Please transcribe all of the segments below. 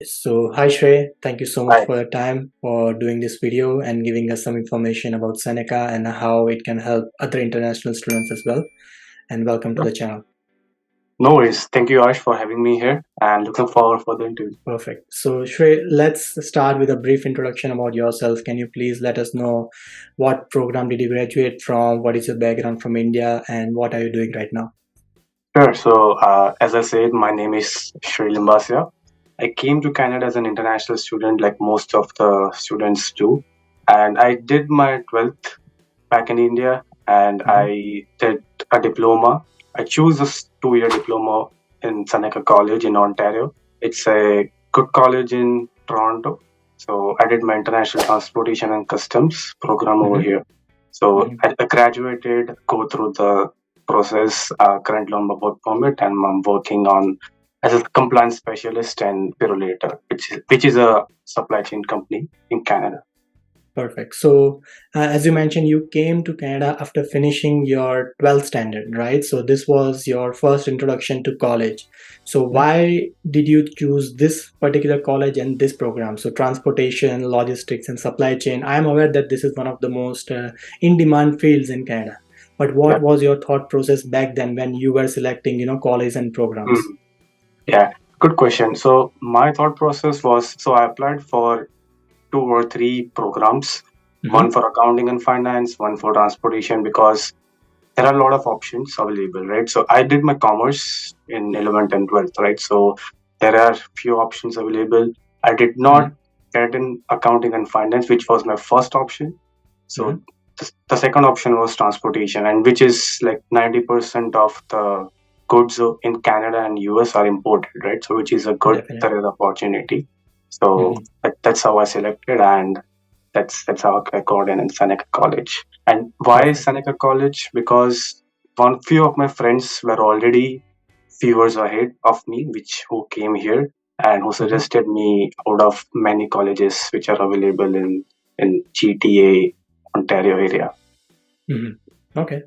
Hi Shrey, thank you so much Hi. for your time for doing this video and giving us some information about Seneca and how it can help other international students as well. And welcome to the channel. No worries. Thank you, Ash, for having me here and looking forward for the interview. Perfect. So Shrey, let's start with a brief introduction about yourself. Can you please let us know what program did you graduate from, what is your background from India, and what are you doing right now? Sure. As I said, my name is Shrey Limbasia. I came to Canada as an international student, like most of the students do. And I did my 12th back in India and Mhm. I did a diploma. I chose this 2-year diploma in Seneca College in Ontario. It's a good college in Toronto. So I did my international transportation and customs program over Mhm. here. So Mhm. I graduated, go through the process, currently on my work permit, and I'm working on as a compliance specialist and purolator, which is a supply chain company in Canada. Perfect. So, as you mentioned, you came to Canada after finishing your 12th standard, right? So, this was your first introduction to college. So, Yeah. why did you choose this particular college and this program? So, transportation, logistics, and supply chain. I am aware that this is one of the most in demand fields in Canada. But Yeah. what was your thought process back then when you were selecting, college and programs? Mm. Yeah, good question. So my thought process was so I applied for 2 or 3 programs, one Mm-hmm. for accounting and finance, one for transportation, because there are a lot of options available, right? So I did my commerce in 11th and 12th, right? So there are few options available. I did not get in accounting and finance, which was my first option. Mm-hmm. So the second option was transportation, and which is like 90% of the goods in Canada and US are imported, right? So which is a good Definitely. career opportunity. So Mm-hmm. that's how I selected, and that's how I got in Seneca College. And why Perfect. Seneca College? Because one few of my friends were already few years ahead of me, which who came here and who Mm-hmm. suggested me out of many colleges which are available in GTA Ontario area. Mm-hmm. Okay.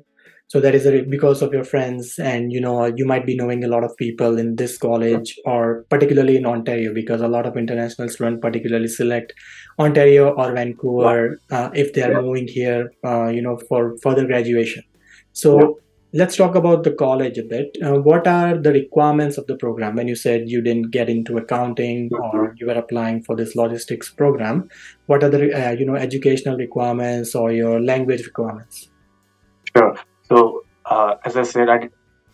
So that is because of your friends, and you might be knowing a lot of people in this Yeah. college, or particularly in Ontario, because a lot of international students particularly select Ontario or Yeah. Vancouver if they are Yeah. moving here, for further graduation. Yeah. So let's talk about the college a bit. What are the requirements of the program? When you said you didn't get into accounting Mhm. or you were applying for this logistics program, what are the educational requirements or your language requirements? Sure. As I said,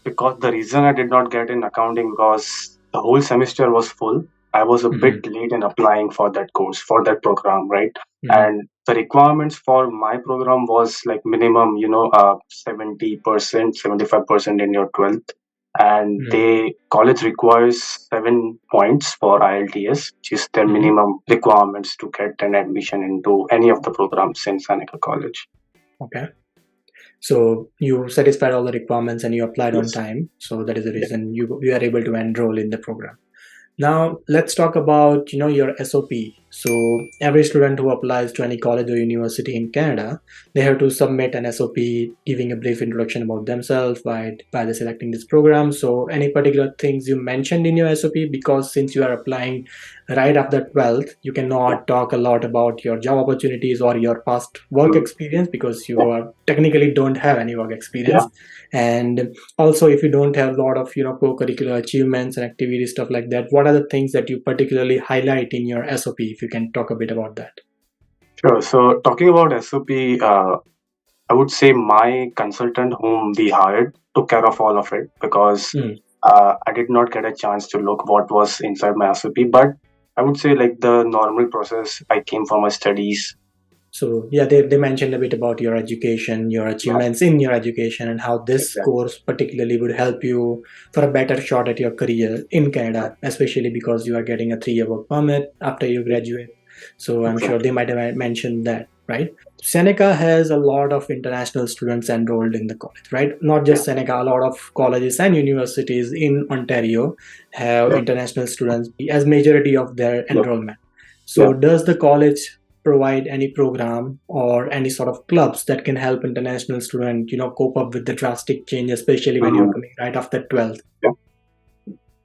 because the reason I did not get in accounting because the whole semester was full. I was a Mm-hmm. bit late in applying for that course, for that program, right? Mm-hmm. And the requirements for my program was like minimum, 70%, 75% in your 12th. And they college requires 7 points for IELTS, which is their Mm-hmm. minimum requirements to get an admission into any of the programs in Seneca College. Okay. So you satisfied all the requirements and you applied on Yes. time. So that is the Yeah. reason you are able to enroll in the program. Now let's talk about your SOP. So every student who applies to any college or university in Canada, they have to submit an SOP giving a brief introduction about themselves by the selecting this program. So any particular things you mentioned in your SOP, because since you are applying right after 12th, you Yeah. cannot talk a lot about your job opportunities or your past work Mm. experience because you Yeah. are technically don't have any work Yeah. experience. And also, if you don't have a lot of co-curricular achievements and activities, stuff like that, what are the things that you particularly highlight in your SOP? If you can talk a bit about that. Sure. So talking about SOP, I would say my consultant whom we hired took care of all of it because Mm. I did not get a chance to look what was inside my SOP. But I would say like the normal process, I came for my studies. So yeah, they mentioned a bit about your education, your Yeah, achievements in your education, and how this exactly. course particularly would help you for a better shot at your career in Yeah, Canada, especially because you are getting a 3-year work permit after you yeah, graduate. So I'm sure exactly. they might have mentioned that, right? Seneca has a lot of international students enrolled in the college, right? Not Yeah, just Seneca, a lot of colleges and universities in Ontario have yeah, international students as majority of their yeah, enrollment. yeah. So does the college provide any program or any sort of clubs that can help international student cope up with the drastic change, especially when you're Mhm. coming right after 12th? Yeah.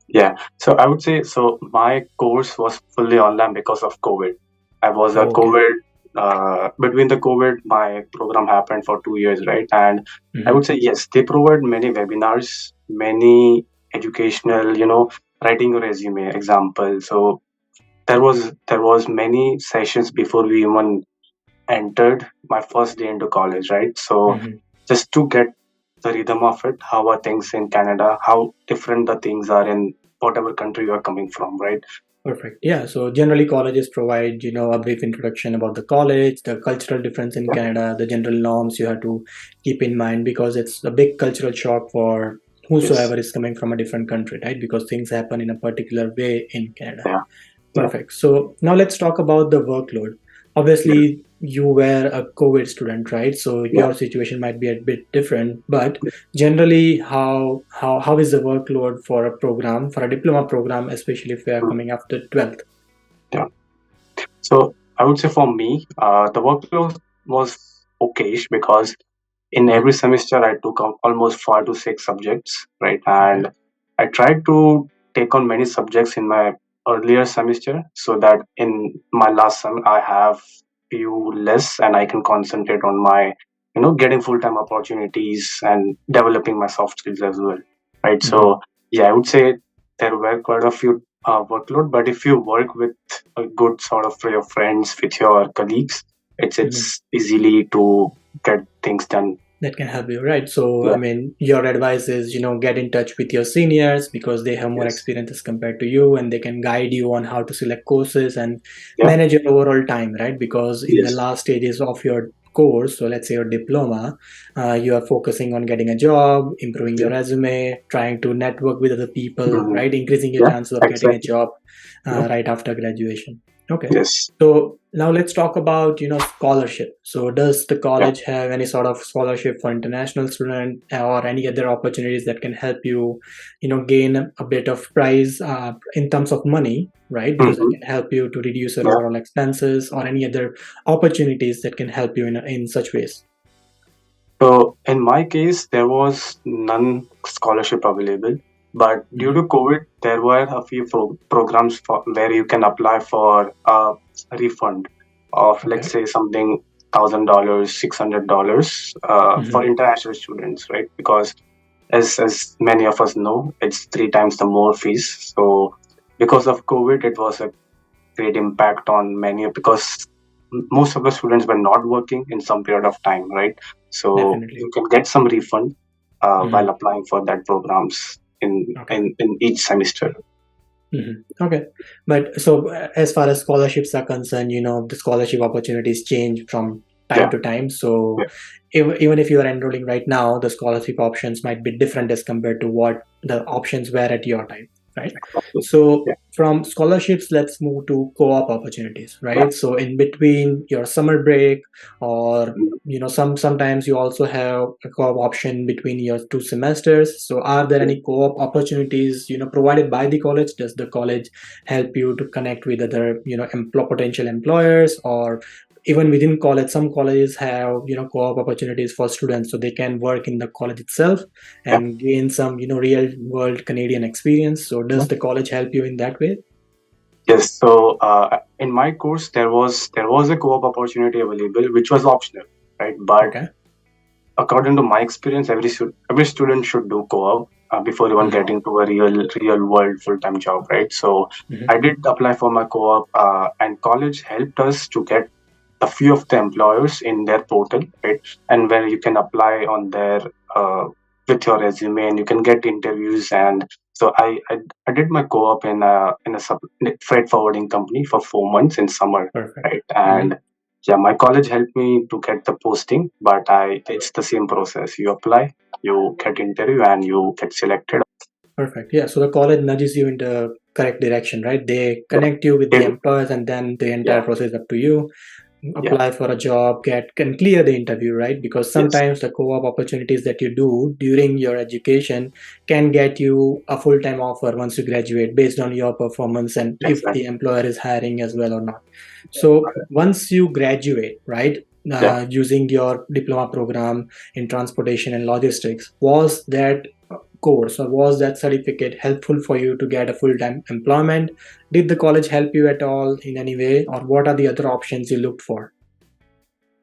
Yeah. So I would say, so my course was fully online because of COVID. I was a Oh, okay. COVID, between the COVID, my program happened for 2 years, right? And I Hmm. would say, yes, they provide many webinars, many educational, writing a resume example. So there was many sessions before we even entered my first day into college, right? So Hmm. just to get the rhythm of it, how are things in Canada, how different the things are in whatever country you are coming from, right? Perfect. Yeah. So generally, colleges provide, a brief introduction about the college, the cultural difference in Yeah. Canada, the general norms you have to keep in mind because it's a big cultural shock for Yes. whosoever is coming from a different country, right? Because things happen in a particular way in Canada. Yeah. Yeah. Perfect. So now let's talk about the workload. Yeah. Obviously, you were a COVID student, right? So Yeah. your situation might be a bit different, but generally, how is the workload for a program, for a diploma program, especially if we are Mm. coming after 12th? Yeah. So I would say for me, the workload was okayish because in Hmm. every semester I took on almost 5 to 6 subjects, right? Okay. And I tried to take on many subjects in my earlier semester so that in my last sem I have few less and I can concentrate on my, getting full-time opportunities and developing my soft skills as well, right? Hmm. So yeah, I would say there were quite a few workload, but if you work with a good sort of your friends, with your colleagues, Hmm. it's easily to get things done. That can help you, right? So, I Yeah. mean, your advice is, get in touch with your seniors because they have more Yes. experience as compared to you and they can guide you on how to select courses and Yeah. manage your overall time, right? Because in the Yes. last stages of your course, so let's say your diploma, you are focusing on getting a job, improving your Yeah. resume, trying to network with other people, Hmm. right? Increasing your Yeah. chances of getting a Exactly. job Yeah. right after graduation. Okay. Yes. So now let's talk about scholarship. So does the Yeah. college have any sort of scholarship for international student or any other opportunities that can help you, gain a bit of prize in terms of money, right? Because it Hmm. can help you to reduce your Yeah. overall expenses or any other opportunities that can help you in such ways. So in my case, there was none scholarship available, but due Hmm. to COVID, there were a few programs where you can apply for a refund of, let's Okay. say, something $1,000, $600 for Hmm. international students, right? Because as many of us know, it's 3 times the more fees. So because of COVID, it was a great impact on many, because most of the students were not working in some period of time, right? So Definitely. you can get some refund Hmm. while applying for that programs Okay. in each semester. Okay, but so as far as scholarships are concerned, the scholarship opportunities change from time Yeah. to time. So Yeah. even if you are enrolling right now, the scholarship options might be different as compared to what the options were at your time, right? Exactly. So Yeah. from scholarships, let's move to co-op opportunities, Yeah. right? So in between your summer break, or Mhm. sometimes you also have a co-op option between your two semesters. So are there Yeah. any co-op opportunities provided by the college? Does the college help you to connect with other potential employers, or even within college, some colleges have co-op opportunities for students so they can work in the college itself Yeah. and gain some real world Canadian experience. So Yeah. does the college help you in that way? Yes. So in my course, there was a co-op opportunity available, which was optional, right? But Okay. according to my experience, every student should do co-op before even Mhm. getting to a real world full time job, right? So Mhm. I did apply for my co-op, and college helped us to get a few of the employers in their portal, right? And where you can apply on their uh, with your resume, and you can get interviews. And so I did my co-op in a freight forwarding company for 4 months in summer, Perfect. right? Mhm. And yeah, my college helped me to get the posting, but I it's the same process. You apply, you get interview, and you get selected. Perfect. Yeah. So the college nudges you in the correct direction, right? They Yeah, connect you with they the do. employers, and then the entire Yeah, process is up to you. yeah, Apply for a job, can clear the interview, right? Because yes, sometimes the co-op opportunities that you do during your education can get you a full-time offer once you graduate based on your performance and if the exactly. employer is hiring as well or not. So once you graduate, right, Yeah. using your diploma program in transportation and logistics, was that course, or was that certificate helpful for you to get a full-time employment? Did the college help you at all in any way, or what are the other options you looked for?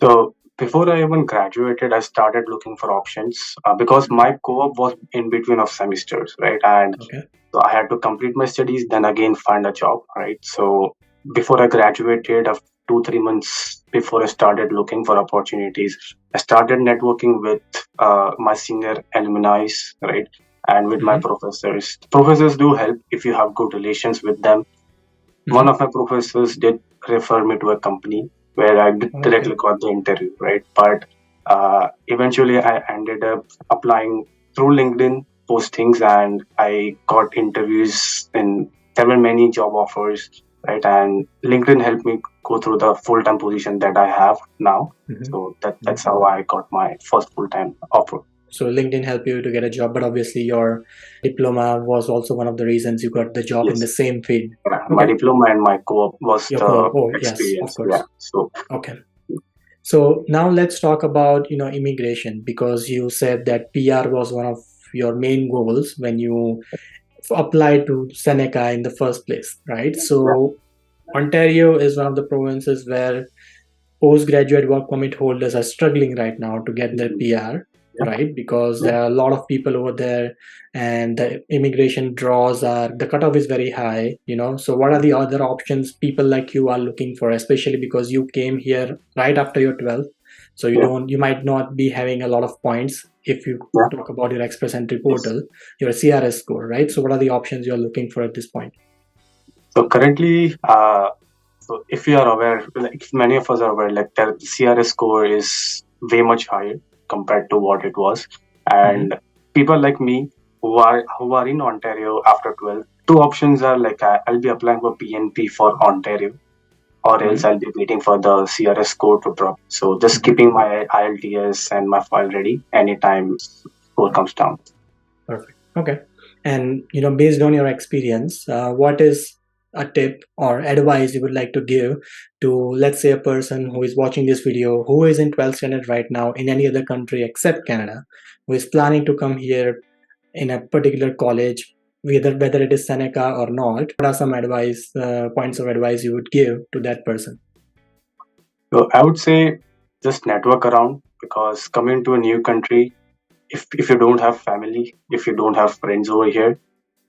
So before I even graduated, I started looking for options because my co-op was in between of semesters, right? And Okay. so I had to complete my studies, then again find a job, right? So before I graduated, of 2 3 months before I started looking for opportunities, I started networking with my senior alumni, right? And with my Mm-hmm. professors. Professors do help if you have good relations with them. One Mm-hmm. of my professors did refer me to a company where I Okay. directly got the interview, right? But eventually I ended up applying through LinkedIn postings and I got interviews and there were many job offers, right? And LinkedIn helped me go through the full-time position that I have now. Mm-hmm. So that's how I got my first full-time offer. So LinkedIn helped you to get a job, but obviously your diploma was also one of the reasons you got the job in the Yes. same field. Yeah. My Okay. diploma and my co-op was Your the co-op. Oh, yes, of experience. Yeah. course. So Okay. So now let's talk about, immigration, because you said that PR was one of your main goals when you applied to Seneca in the first place, right? yeah. So Ontario is one of the provinces where postgraduate work permit holders are struggling right now to get their Mhm. PR, Yeah. right? Because Yeah. there are a lot of people over there, and the immigration draws are the cutoff is very high. So what are the other options people like you are looking for, especially because you came here right after your 12th, so Yeah. you might not be having a lot of points if you Yeah. talk about your express entry Yes. portal, your CRS score, right? So what are the options you're looking for at this point? So currently, so if you are aware, like if many of us are aware, like the CRS score is way much higher compared to what it was, Mm-hmm. and people like me who are in Ontario after 12, two options are like I'll be applying for PNP for Ontario, or else Mm-hmm. I'll be waiting for the CRS score to drop. So just Mm-hmm. keeping my ILTS and my file ready anytime score comes down. Perfect. Okay. And based on your experience, what is a tip or advice you would like to give to, let's say, a person who is watching this video, who is in 12th standard right now in any other country except Canada, who is planning to come here in a particular college, whether it is Seneca or not? What are some advice, points of advice you would give to that person? So I would say just network around because coming to a new country, if you don't have family, if you don't have friends over here,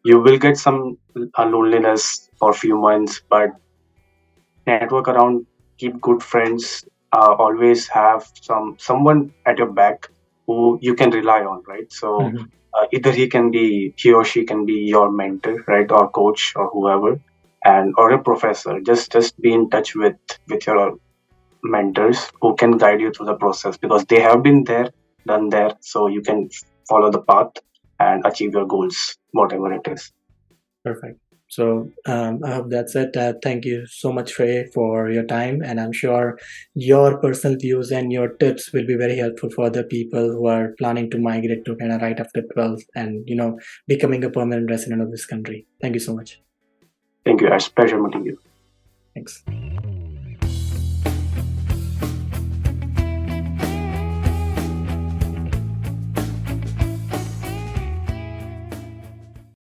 you will get some loneliness for a few months. But network around, keep good friends, always have someone at your back who you can rely on, right? So Mhm. either he or she can be your mentor, right, or coach or whoever, and or a professor. Just be in touch with your mentors who can guide you through the process because they have been there, done there, so you can follow the path and achieve your goals, whatever it is. Perfect. So I hope that's it. Thank you so much, Shrey, for your time. And I'm sure your personal views and your tips will be very helpful for the people who are planning to migrate to Canada right after 12th and, becoming a permanent resident of this country. Thank you so much. Thank you. It's a pleasure meeting you. Thanks.